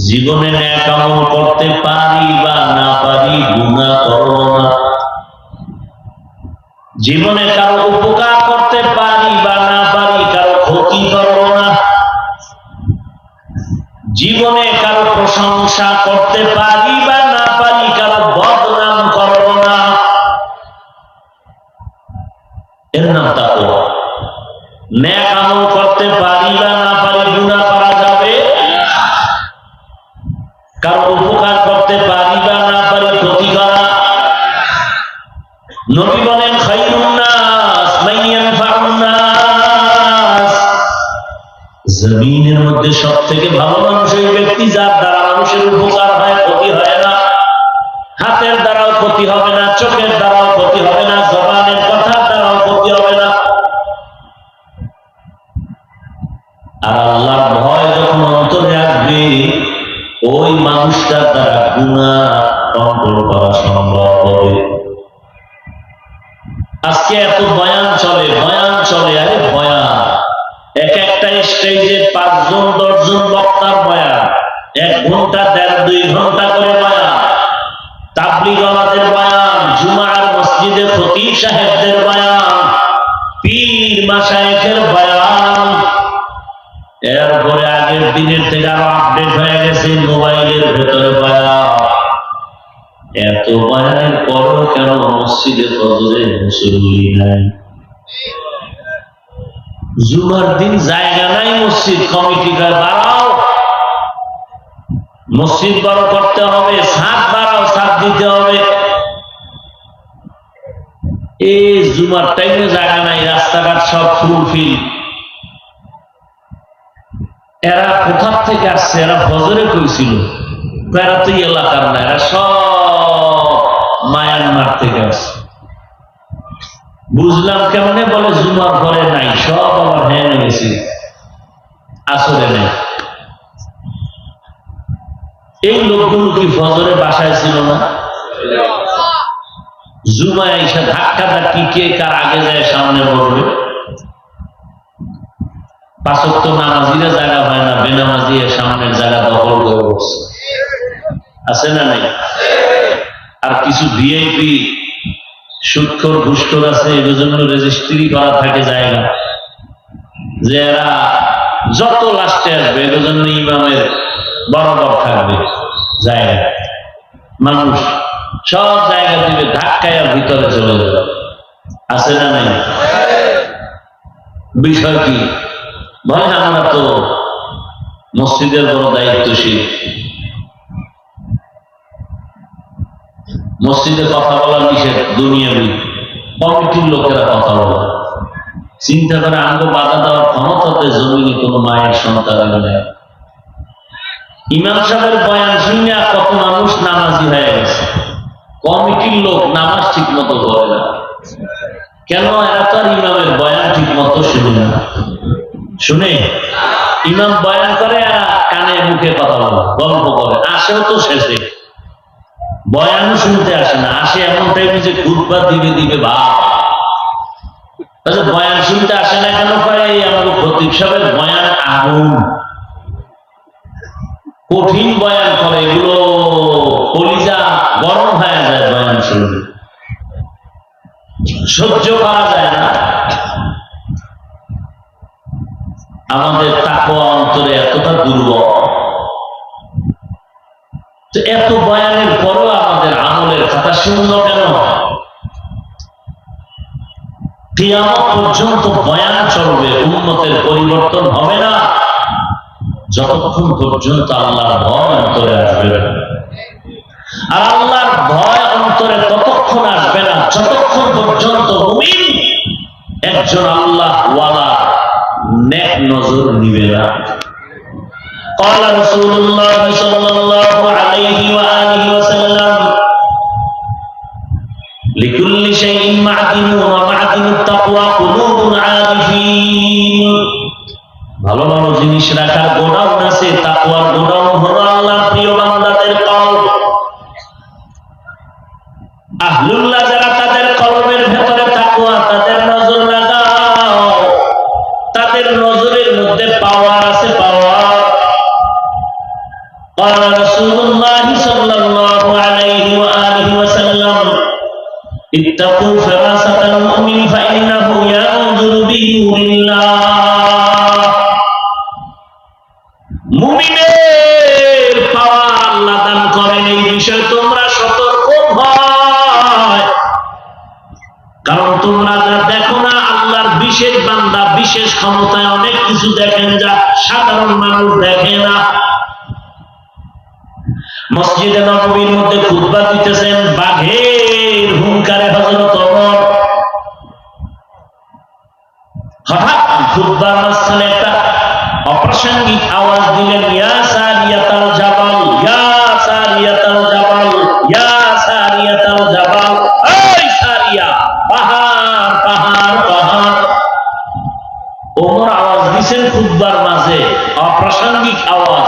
জীবনে নেক আমল করতে পারি বা না পারি, গুনাহ করব না। জীবনে কারো উপকার করতে পারি বা না পারি, কারো ক্ষতি করব না। জীবনে কারো প্রশংসা করতে পারি বা না পারি, কারো বদনাম করব না। এর নাম তাকওয়া। নেক আমল করতে পারি বা না পারি, গুনাহ করা যাবে। কারো উপকার করতে পারি বা না পারি, ক্ষতি করা। নবী বলেন খায়রুন নাস মান ইয়ানফাউন নাস, জমিনের মধ্যে সবথেকে ভালো মানুষ ওই ব্যক্তি যার দ্বারা মানুষের উপকার হয়, ক্ষতি হয় না। হাতের দ্বারাও ক্ষতি হবে না, চোখের দ্বারাও ক্ষতি হবে না, জবানের কথার দ্বারাও ক্ষতি হবে না। আর আল্লাহর ভয় যখন অন্তরে আসবে, ওই মানুষটার দ্বারা গুনাহ কন্ট্রোল করা সম্ভব হবে। আজকে এত বয়ান চলে, আরে বয়ান এক একটা স্টেজে 5 জন 10 জন বক্তার বয়ান, 1 ঘন্টা 1.5-2 ঘন্টা করে বয়ান, তাবলীগওয়ালাদের বয়ান, জুমার মসজিদে খতিব সাহেবদের বয়ান, পীর মাশায়েখের বয়ান। এরপরে আগের দিনের থেকে আরো আপডেট হয়ে গেছে মোবাইলের ভেতরে বয়ান। এত বয়ানের পরও কেন মসজিদে ফজরে মুসল্লি নাই? জুমার দিন জায়গা নাই, মসজিদ কমিটি বাড়াও, মসজিদ বড় করতে হবে, ছাদ বাড়াও, ছাদ দিতে হবে। এই জুমার টাইমে জায়গা নাই, রাস্তাঘাট সব ফুলফিল। এরা কোথা থেকে আসছে? এরা ফজরে কইছিল, এরা তো এলাকার না, এরা সব মায়ানমার থেকে আসছে। বুঝলাম কেমনে? বলে জুমার ঘরে নাই, সব আমার হ্যাঁ গেছে, আসলে নেই। এই লোকগুলো কি ফজরে বাসায় ছিল না? জুমায় এসে ধাক্কা ধাক্কি, কে কার আগে যায় সামনে বসবে। 5 ওয়াক্ত নামাজিরা জায়গা হয় না, বেনামাজি সামনের জায়গা দখল করে বসছে, আছে না নাই? আর কিছু ভিআইপি সুৎখোর ঘুষখোর আছে, এর জন্য রেজিস্ট্রি করা থাকে জায়গা, যে এরা যত লাস্টে আসবে এর জন্য ইমামের বরাবর থাকবে জায়গা। মানুষ সব জায়গা দিবে, ধাক্কায় আর ভিতরে চলে যাবে, আছে না নাই? বিষয় কি? বলে আমরা তো মসজিদের বড় দায়িত্বশীল, মসজিদে কথা বলা নিষেধ, দুনিয়াবি। কমিটির লোকেরা কথা বলে, চিন্তা করে আঙ্গ বাধা দেওয়ার ক্ষমতাতে জমিনে কোনো মায়ের সন্তানের নেই। ইমাম সাহেবের বয়ান শুনে কত মানুষ নামাজি হয়ে গেছে। কমিটির লোক নামাজ ঠিক মতো করে না, কেন? এরা তো আর ইমামের বয়ান ঠিক মতো শুনে না। শুনে ইমাম বয়ান করে, এরা কানে মুখে কথা বলে, গল্প করে, আসেও তো শেষে, বয়ানও শুনতে আসে না। আসে এমন টাইমে যে খুতবা দিবে ভাব। বয়ান শুনতে আসে না কেন? করে এই আমাদের খতিব সাহেবের বয়ান আগুন, কঠিন বয়ান করে, এগুলো কলিজা গরম হয়ে যায় বয়ান শুনলে, সহ্য করা যায় না। আমাদের তাকওয়া অন্তরে এতটা দুর্বল, তো এত বয়ানের পরও আমাদের আমলের কথা শূন্য কেন? কিয়ামত পর্যন্ত বয়ান চলবে, উম্মতের পরিবর্তন হবে না যতক্ষণ পর্যন্ত আল্লাহর ভয় অন্তরে আসবে না। আর আল্লাহর ভয় অন্তরে ততক্ষণ আসবে না যতক্ষণ পর্যন্ত মুমিন একজন আল্লাহ ওয়ালা নেক নজর নিবে না। قال رسول الله صلى الله عليه وآله وسلم لكل شيء معدن ومعدن التقوى قلوب عارفين। ভালো ভালো জিনিস রাখার গোডাউন আছে, তাকওয়ার গোডাউন হলো আল্লাহর প্রিয় বান্দাদের কলব। আহলুল্লাহ যারা, তাদের কলবের ভেতরে তাকওয়া, তাদের নজর লাগাও, তাদের নজরের মধ্যে পাওয়ার আছে, পাওয়ার। قال رسول الله صلى الله عليه وآله وسلم اتقوا فراسة المؤمن فإنه ينظر بنور الله মুমিনের পাওয়া আল্লাহ দান করেন, এই বিষয়ে তোমরা সতর্ক হয়। কারণ তোমরা যা দেখো না, আল্লাহর বিশেষ বান্দা বিশেষ ক্ষমতায় অনেক কিছু দেখেন যা সাধারণ মানুষ দেখে না। মসজিদে নববীর মধ্যে খুতবা দিতেছেন, বাঘের হুঙ্কারে হযরত ওমর হঠাৎ খুতবার মাঝখানে একটা অপ্রাসঙ্গিক আওয়াজ দিলেন, ইয়া সারিয়াতাল জাবাল, ইয়া সারিয়াতাল জাবাল, ইয়া সারিয়াতাল জাবাল, এই সারিয়া, পাহাড় পাহাড় পাহাড়। ওমর আওয়াজ দিছেন খুতবার মাঝে, অপ্রাসঙ্গিক আওয়াজ।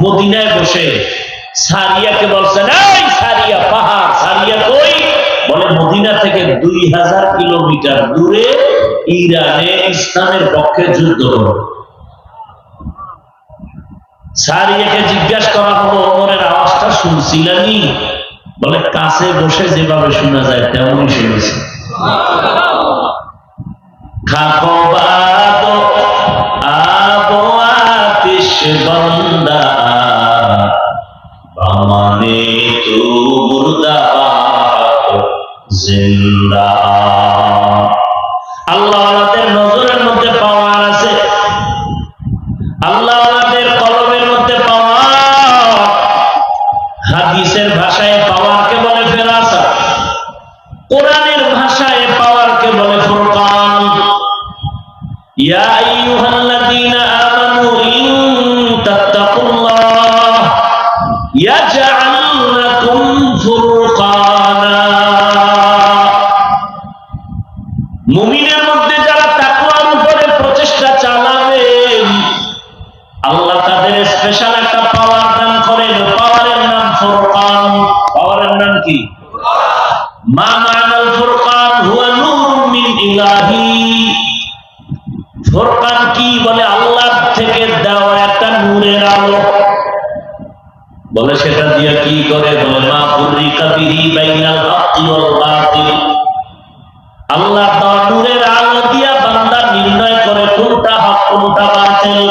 মদিনায় বসে সারিয়াকে বলছেন, এই সারিয়া, পাহাড়। সারিয়া কই? বলে মদিনা থেকে 2000 কিলোমিটার দূরে ইরানে ইসলামের পক্ষে যুদ্ধ করে। সারিয়াকে জিজ্ঞাসা করা হলো, ওমরের আওয়াজটা শুনছিলানি? বলে কাছে বসে যেভাবে শোনা যায় তেমনই শুনেছি। খাকবাদ আবো আতিশ বন্দা বামানে তু মুর্দাবাদ জিন্দা। আল্লাহওয়ালাদের নজরের মধ্যে পাওয়ার আছে, আল্লাহওয়ালাদের কলমের মধ্যে পাওয়ার। হাদিসের ভাষায় পাওয়ারকে বলে ফেরাসা, কোরআনের ভাষায় পাওয়ারকে বলে ফুরকান। ইয়া আইয়ুহাল্লাযীনা আমানু ইন তাত্তাকুল্লাহ ইয়াজআল লাকুম ফুরকানা। মুমিনের মধ্যে যারা তাকওয়ার উপরে প্রচেষ্টা চালাবেন, আল্লাহ তাদের স্পেশাল একটা পাওয়ার দান করেন। পাওয়ারের নাম ফুরকান। পাওয়ারের নাম কি? মা মানাল ফুরকান হুয়া নূরুম মিন ইলাহি। ফুরকান কি? বলে আল্লাহ থেকে দেওয়া একটা নূরের আলো। বলে সেটা দিয়ে কি করে? বলে মা ফুররিকা বিহি বাইনাল হাক্কি ওয়াল বাতিল। আল্লাহ দেওয়া নূরের আলো দিয়া বান্দা নির্ণয় করে কোনটা হক কোনটা বাতিল।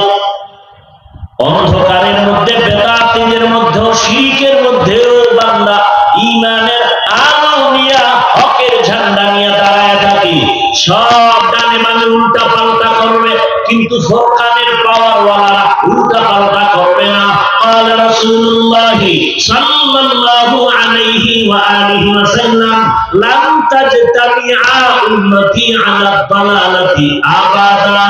অন্ধকারের মধ্যে, বেদাতীদের মধ্যে, শিরকের মধ্যেও বান্দা ঈমানের আলো নিয়ে হকের ঝান্ডা নিয়ে দাঁড়ায় থাকে। সব ডানে মানে উল্টা পাল্টা করবে, কিন্তু ফুরকানের পাওয়ার ওয়ালারা উল্টা পাল্টা করবে না। قال رسول الله صلى الله عليه وآله وسلم لم تجتمع أمتي على الضلالة أبدا।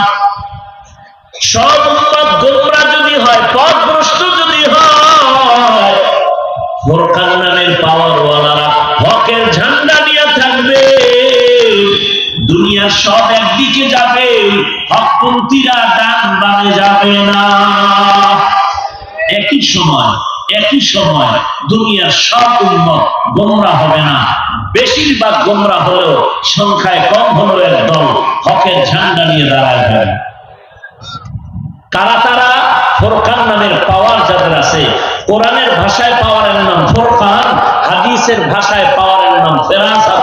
সব উম্মত গোমরাহ যদি হয়, পথভ্রষ্ট যদি হয়, ফুরকান নামের পাওয়ার ওয়ালারা হকের ঝান্ডা নিয়ে থাকবে। দুনিয়ার সব একদিকে যাবে, হকপন্থীরা ডান বামে যাবে না। একই সময় দুনিয়ার সব উম্মত গোমরাহ হবে না। বেশিরভাগ গোমরাহ হলেও সংখ্যায় কম হলেও এক দল হকের ঝান্ডা নিয়ে দাঁড়ায় যাবে। কারা তারা? ফুরকান নামের পাওয়ার যাদের আছে। কোরআনের ভাষায় পাওয়ারের নাম ফুরকান, হাদিসের ভাষায় পাওয়ারের নাম ফেরাসা।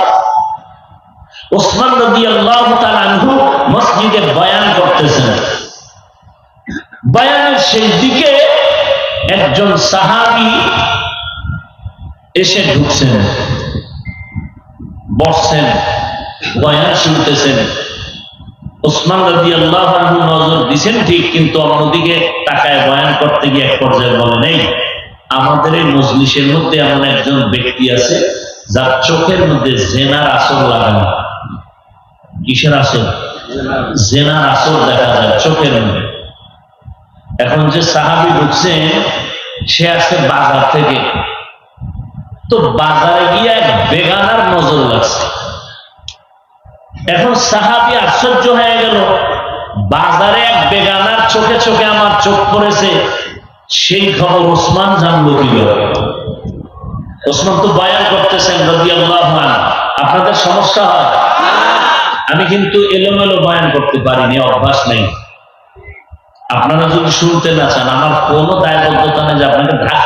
ওসমান রাদিয়াল্লাহু তাআলা আনহু মসজিদে বয়ান করতেছেন। বয়ানের শেষ দিকে একজন সাহাবী এসে ঢুকছেন, বসছেন, বয়ান শুনতেছেন। ওসমান রাদিয়াল্লাহু আনহু নজর দিছেন ঠিক, কিন্তু অন্যদিকে তাকায় বয়ান করতে গিয়ে এক পর্যায়ে বলেন, এই আমাদের এই মজলিসের মধ্যে এমন একজন ব্যক্তি আছে যার চোখের মধ্যে জেনার আসর লাগানো। কিসের আসর? জেনার আসর দেখা যায় চোখের মধ্যে। এখন যে সাহাবী ঢুকছেন সে আসছে বাজার থেকে, তো বাজারে গিয়ে এক বেগানার নজর লাগছে। এখন সাহাবী আশ্চর্য হয়ে গেল, বাজারে এক বেগানার চোখে চোখে আমার চোখ পড়েছে, সেই খবর ওসমান জানলো কি করে? ওসমান তো বয়ান করতেছেন রাদিয়াল্লাহু আনহু। আপনাদের সমস্যা হয়? আমি কিন্তু এলোমেলো বয়ান করতে পারিনি, অভ্যাস নেই। আপনারা যদি শুনতে না চান, আমার কোনো দায়বদ্ধতা নেই যে আপনাকে ঢাক